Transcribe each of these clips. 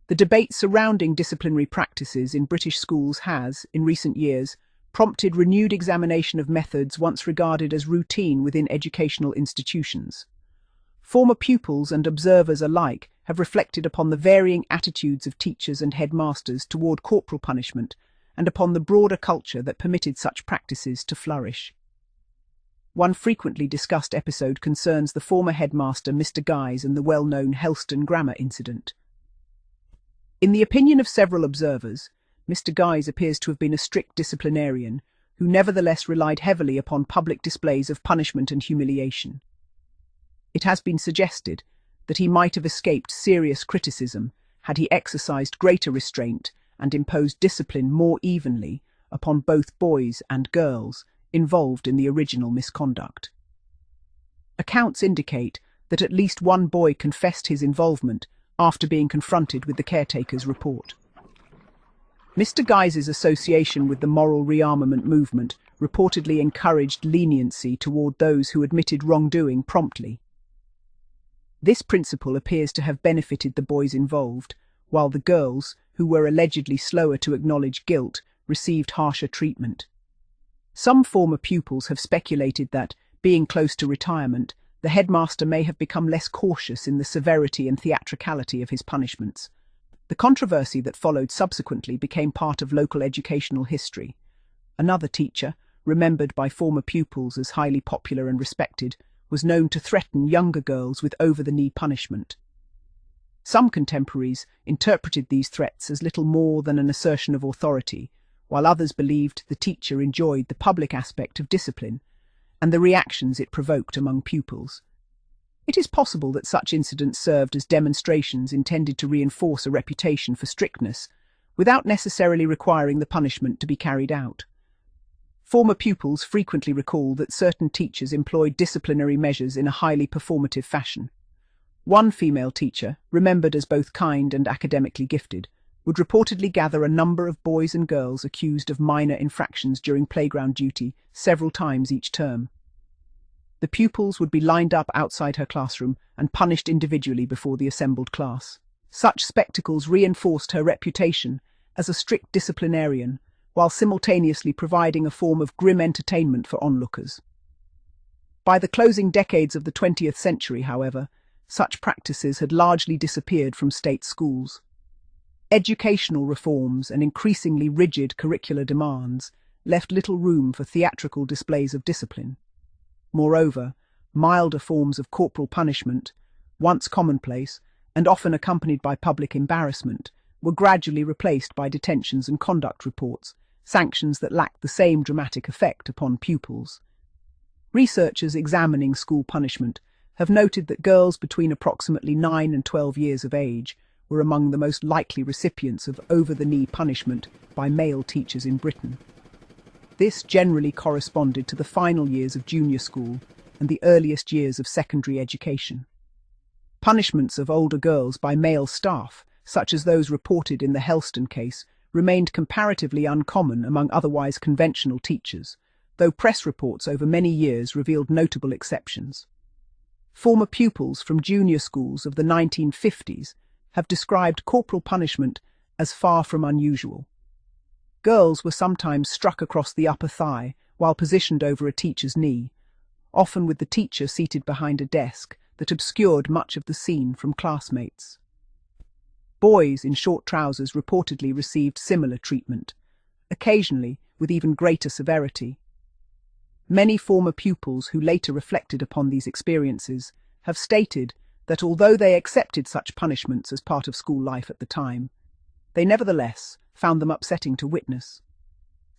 The debate surrounding disciplinary practices in British schools has, in recent years, prompted renewed examination of methods once regarded as routine within educational institutions. Former pupils and observers alike have reflected upon the varying attitudes of teachers and headmasters toward corporal punishment and upon the broader culture that permitted such practices to flourish. One frequently discussed episode concerns the former headmaster Mr. Guise and the well-known Helston grammar incident. In the opinion of several observers, Mr. Guise appears to have been a strict disciplinarian who nevertheless relied heavily upon public displays of punishment and humiliation. It has been suggested that he might have escaped serious criticism had he exercised greater restraint and imposed discipline more evenly upon both boys and girls involved in the original misconduct. Accounts indicate that at least one boy confessed his involvement after being confronted with the caretaker's report. Mr. Guise's association with the moral rearmament movement reportedly encouraged leniency toward those who admitted wrongdoing promptly. This principle appears to have benefited the boys involved, while the girls, who were allegedly slower to acknowledge guilt, received harsher treatment. Some former pupils have speculated that, being close to retirement, the headmaster may have become less cautious in the severity and theatricality of his punishments. The controversy that followed subsequently became part of local educational history. Another teacher, remembered by former pupils as highly popular and respected, was known to threaten younger girls with over-the-knee punishment. Some contemporaries interpreted these threats as little more than an assertion of authority, while others believed the teacher enjoyed the public aspect of discipline and the reactions it provoked among pupils. It is possible that such incidents served as demonstrations intended to reinforce a reputation for strictness, without necessarily requiring the punishment to be carried out. Former pupils frequently recall that certain teachers employed disciplinary measures in a highly performative fashion. One female teacher, remembered as both kind and academically gifted, would reportedly gather a number of boys and girls accused of minor infractions during playground duty several times each term. The pupils would be lined up outside her classroom and punished individually before the assembled class. Such spectacles reinforced her reputation as a strict disciplinarian, while simultaneously providing a form of grim entertainment for onlookers. By the closing decades of the 20th century, however, such practices had largely disappeared from state schools. Educational reforms and increasingly rigid curricular demands left little room for theatrical displays of discipline. Moreover, milder forms of corporal punishment, once commonplace and often accompanied by public embarrassment, were gradually replaced by detentions and conduct reports, sanctions that lacked the same dramatic effect upon pupils. Researchers examining school punishment have noted that girls between approximately 9 and 12 years of age were among the most likely recipients of over-the-knee punishment by male teachers in Britain. This generally corresponded to the final years of junior school and the earliest years of secondary education. Punishments of older girls by male staff, such as those reported in the Helston case, remained comparatively uncommon among otherwise conventional teachers, though press reports over many years revealed notable exceptions. Former pupils from junior schools of the 1950s have described corporal punishment as far from unusual. Girls were sometimes struck across the upper thigh while positioned over a teacher's knee, often with the teacher seated behind a desk that obscured much of the scene from classmates. Boys in short trousers reportedly received similar treatment, occasionally with even greater severity. Many former pupils who later reflected upon these experiences have stated that although they accepted such punishments as part of school life at the time, they nevertheless found them upsetting to witness.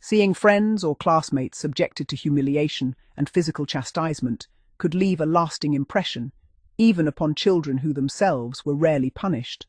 Seeing friends or classmates subjected to humiliation and physical chastisement could leave a lasting impression, even upon children who themselves were rarely punished.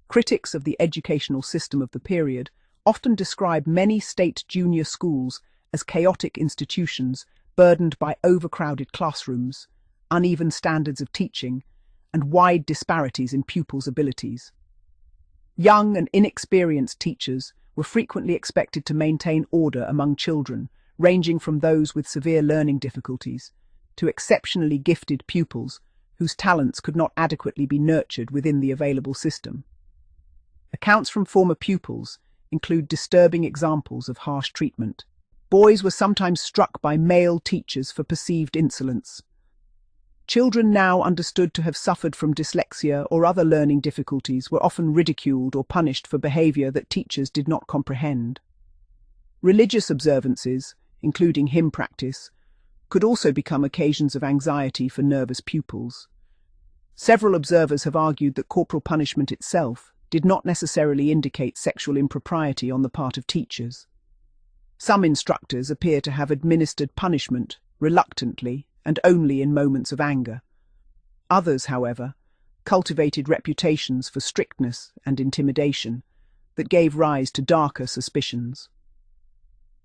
Critics of the educational system of the period often describe many state junior schools as chaotic institutions burdened by overcrowded classrooms, uneven standards of teaching, and wide disparities in pupils' abilities. Young and inexperienced teachers were frequently expected to maintain order among children, ranging from those with severe learning difficulties to exceptionally gifted pupils whose talents could not adequately be nurtured within the available system. Accounts from former pupils include disturbing examples of harsh treatment. Boys were sometimes struck by male teachers for perceived insolence. Children now understood to have suffered from dyslexia or other learning difficulties were often ridiculed or punished for behavior that teachers did not comprehend. Religious observances, including hymn practice, could also become occasions of anxiety for nervous pupils. Several observers have argued that corporal punishment itself did not necessarily indicate sexual impropriety on the part of teachers. Some instructors appear to have administered punishment reluctantly and only in moments of anger. Others, however, cultivated reputations for strictness and intimidation that gave rise to darker suspicions.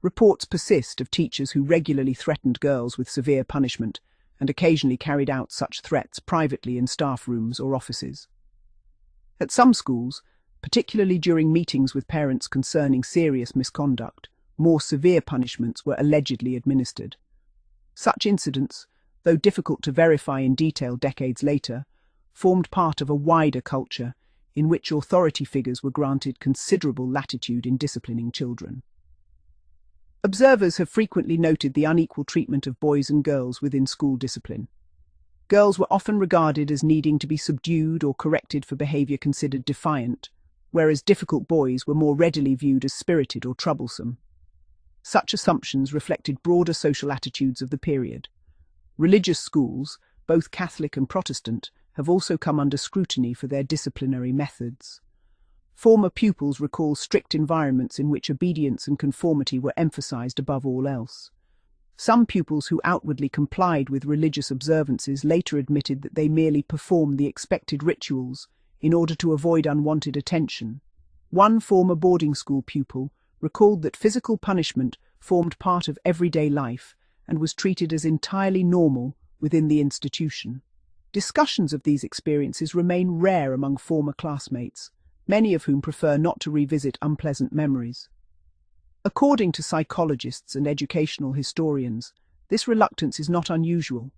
Reports persist of teachers who regularly threatened girls with severe punishment and occasionally carried out such threats privately in staff rooms or offices. At some schools, particularly during meetings with parents concerning serious misconduct, more severe punishments were allegedly administered. Such incidents, though difficult to verify in detail decades later, formed part of a wider culture in which authority figures were granted considerable latitude in disciplining children. Observers have frequently noted the unequal treatment of boys and girls within school discipline. Girls were often regarded as needing to be subdued or corrected for behavior considered defiant, whereas difficult boys were more readily viewed as spirited or troublesome. Such assumptions reflected broader social attitudes of the period. Religious schools, both Catholic and Protestant, have also come under scrutiny for their disciplinary methods. Former pupils recall strict environments in which obedience and conformity were emphasized above all else. Some pupils who outwardly complied with religious observances later admitted that they merely performed the expected rituals in order to avoid unwanted attention. One former boarding school pupil recalled that physical punishment formed part of everyday life and was treated as entirely normal within the institution. Discussions of these experiences remain rare among former classmates, many of whom prefer not to revisit unpleasant memories. According to psychologists and educational historians, this reluctance is not unusual.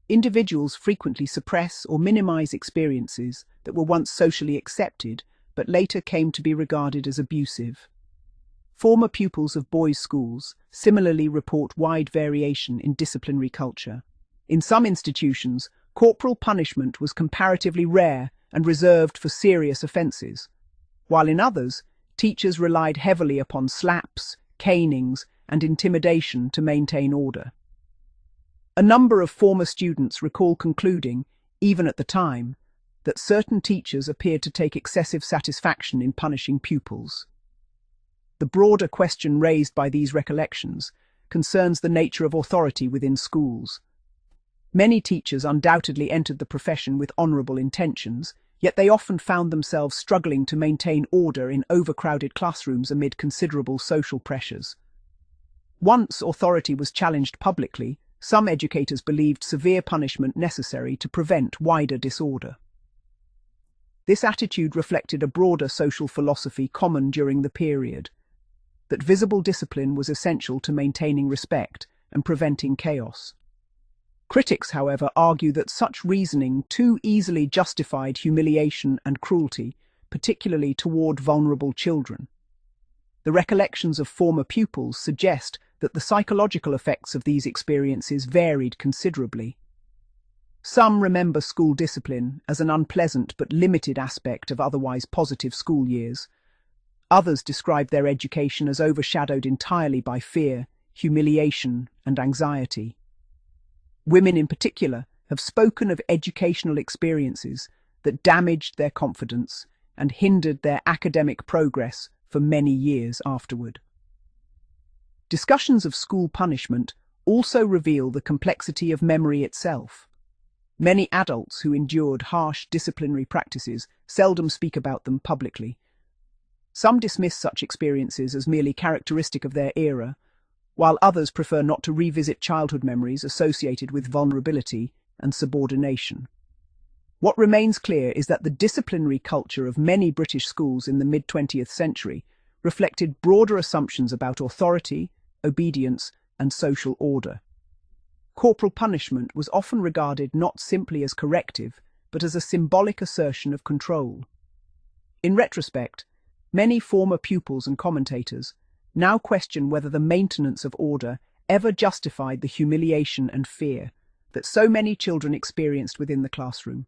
Individuals frequently suppress or minimize experiences that were once socially accepted but later came to be regarded as abusive. Former pupils of boys' schools similarly report wide variation in disciplinary culture. In some institutions, corporal punishment was comparatively rare and reserved for serious offences, while in others, teachers relied heavily upon slaps, canings, and intimidation to maintain order. A number of former students recall concluding, even at the time, that certain teachers appeared to take excessive satisfaction in punishing pupils. The broader question raised by these recollections concerns the nature of authority within schools. Many teachers undoubtedly entered the profession with honourable intentions, yet they often found themselves struggling to maintain order in overcrowded classrooms amid considerable social pressures. Once authority was challenged publicly, some educators believed severe punishment necessary to prevent wider disorder. This attitude reflected a broader social philosophy common during the period, that visible discipline was essential to maintaining respect and preventing chaos. Critics, however, argue that such reasoning too easily justified humiliation and cruelty, particularly toward vulnerable children. The recollections of former pupils suggest that the psychological effects of these experiences varied considerably. Some remember school discipline as an unpleasant but limited aspect of otherwise positive school years. Others describe their education as overshadowed entirely by fear, humiliation, and anxiety. Women in particular have spoken of educational experiences that damaged their confidence and hindered their academic progress for many years afterward. Discussions of school punishment also reveal the complexity of memory itself. Many adults who endured harsh disciplinary practices seldom speak about them publicly. Some dismiss such experiences as merely characteristic of their era, while others prefer not to revisit childhood memories associated with vulnerability and subordination. What remains clear is that the disciplinary culture of many British schools in the mid-20th century reflected broader assumptions about authority, obedience, and social order. Corporal punishment was often regarded not simply as corrective, but as a symbolic assertion of control. In retrospect, many former pupils and commentators now question whether the maintenance of order ever justified the humiliation and fear that so many children experienced within the classroom.